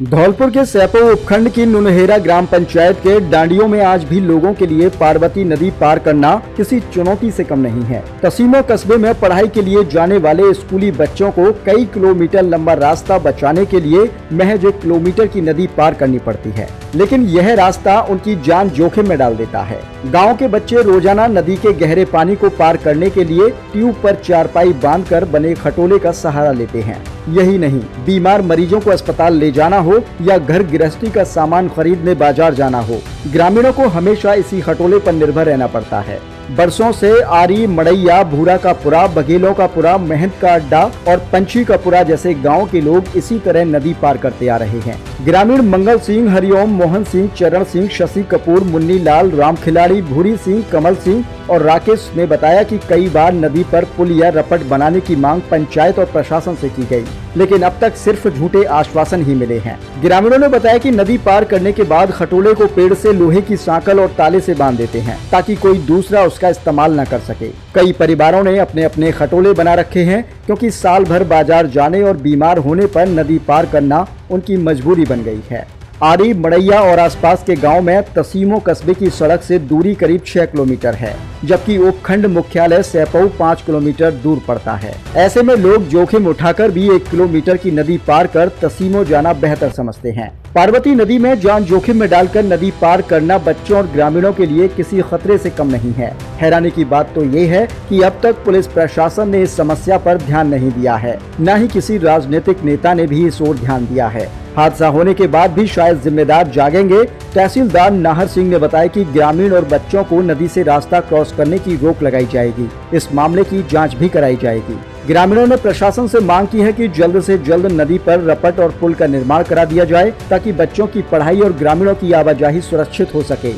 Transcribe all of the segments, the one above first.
धौलपुर के सैपो उपखंड की नुनहेरा ग्राम पंचायत के डांडियों में आज भी लोगों के लिए पार्वती नदी पार करना किसी चुनौती से कम नहीं है। तसीमो कस्बे में पढ़ाई के लिए जाने वाले स्कूली बच्चों को कई किलोमीटर लंबा रास्ता बचाने के लिए महज 1 किलोमीटर की नदी पार करनी पड़ती है, लेकिन यह रास्ता उनकी जान जोखिम में डाल देता है। गाँव के बच्चे रोजाना नदी के गहरे पानी को पार करने के लिए ट्यूब पर चारपाई बांधकर बने खटोले का सहारा लेते हैं। यही नहीं, बीमार मरीजों को अस्पताल ले जाना हो या घर गृहस्थी का सामान खरीदने बाजार जाना हो, ग्रामीणों को हमेशा इसी खटोले पर निर्भर रहना पड़ता है। बरसों से आरी, मड़ैया, भूरा का पुरा, बघेलों का पुरा, मेहंद का अड्डा और पंछी का पुरा जैसे गांव के लोग इसी तरह नदी पार करते आ रहे हैं। ग्रामीण मंगल सिंह, हरिओम, मोहन सिंह, चरण सिंह, शशि कपूर, मुन्नी लाल, राम खिलाड़ी, भूरी सिंह, कमल सिंह और राकेश ने बताया कि कई बार नदी पर पुल या रपट बनाने की मांग पंचायत और प्रशासन से की गई, लेकिन अब तक सिर्फ झूठे आश्वासन ही मिले हैं। ग्रामीणों ने बताया कि नदी पार करने के बाद खटोले को पेड़ से लोहे की सांकल और ताले से बांध देते हैं ताकि कोई दूसरा उसका इस्तेमाल न कर सके। कई परिवारों ने अपने अपने खटोले बना रखे हैं क्योंकि साल भर बाजार जाने और बीमार होने पर नदी पार करना उनकी मजबूरी बन गई है। आरी, मड़ैया और आसपास के गांव में तसीमो कस्बे की सड़क से दूरी करीब 6 किलोमीटर है, जबकि उपखंड मुख्यालय सैपो 5 किलोमीटर दूर पड़ता है। ऐसे में लोग जोखिम उठाकर भी 1 किलोमीटर की नदी पार कर तसीमो जाना बेहतर समझते हैं। पार्वती नदी में जान जोखिम में डालकर नदी पार करना बच्चों और ग्रामीणों के लिए किसी खतरे से कम नहीं है। हैरानी की बात तो ये है कि अब तक पुलिस प्रशासन ने इस समस्या पर ध्यान नहीं दिया है, न ही किसी राजनीतिक नेता ने भी इस ओर ध्यान दिया है। हादसा होने के बाद भी शायद जिम्मेदार जागेंगे। तहसीलदार नाहर सिंह ने बताया कि ग्रामीण और बच्चों को नदी से रास्ता क्रॉस करने की रोक लगाई जाएगी। इस मामले की जांच भी कराई जाएगी। ग्रामीणों ने प्रशासन से मांग की है कि जल्द से जल्द नदी पर रपट और पुल का निर्माण करा दिया जाए ताकि बच्चों की पढ़ाई और ग्रामीणों की आवाजाही सुरक्षित हो सके।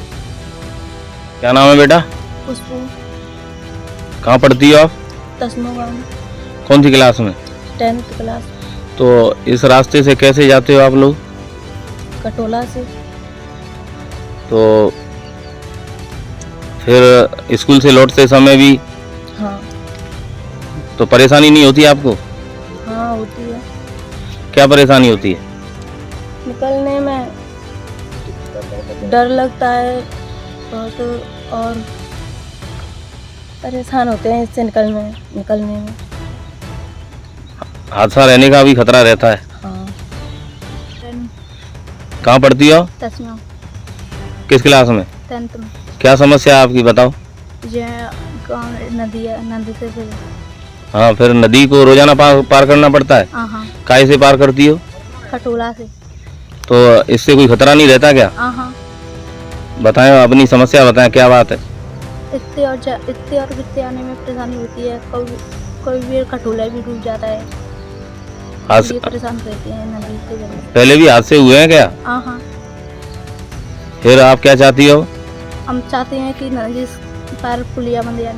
क्या नाम है बेटा? खुशबू। कहाँ पढ़ती हो आप? तस्मो गाँव। कौन सी क्लास में? 10th class. तो इस रास्ते से कैसे जाते हो आप लोग? कटोला से। तो फिर स्कूल से लौटते समय भी हाँ। तो परेशानी नहीं होती आपको? हाँ होती है। क्या परेशानी होती है? निकलने में डर लगता है बहुत और परेशान होते हैं इससे निकलने में। हादसा रहने का भी खतरा रहता है। हाँ। कहाँ पढ़ती हो? तस्मा। किस क्लास में? 10th में। क्या समस्या है आपकी, बताओ। नदी से फिर। हाँ, फिर नदी को रोजाना पार करना पड़ता है। हाँ। काहे से पार करती हो? खटोला से। तो इससे कोई खतरा नहीं रहता क्या? हाँ। बताएं, अपनी समस्या बताएं, क्या बात है? इतने और गिरते आने में परेशानी होती है। कोई भी खटोला भी डूब जाता है। परेशान रहते हैं नदी से। पहले भी हादसे हुए हैं क्या? हाँ। फिर आप क्या चाहती हो? हम चाहते हैं कि नदी पार पुलिया बन जाए।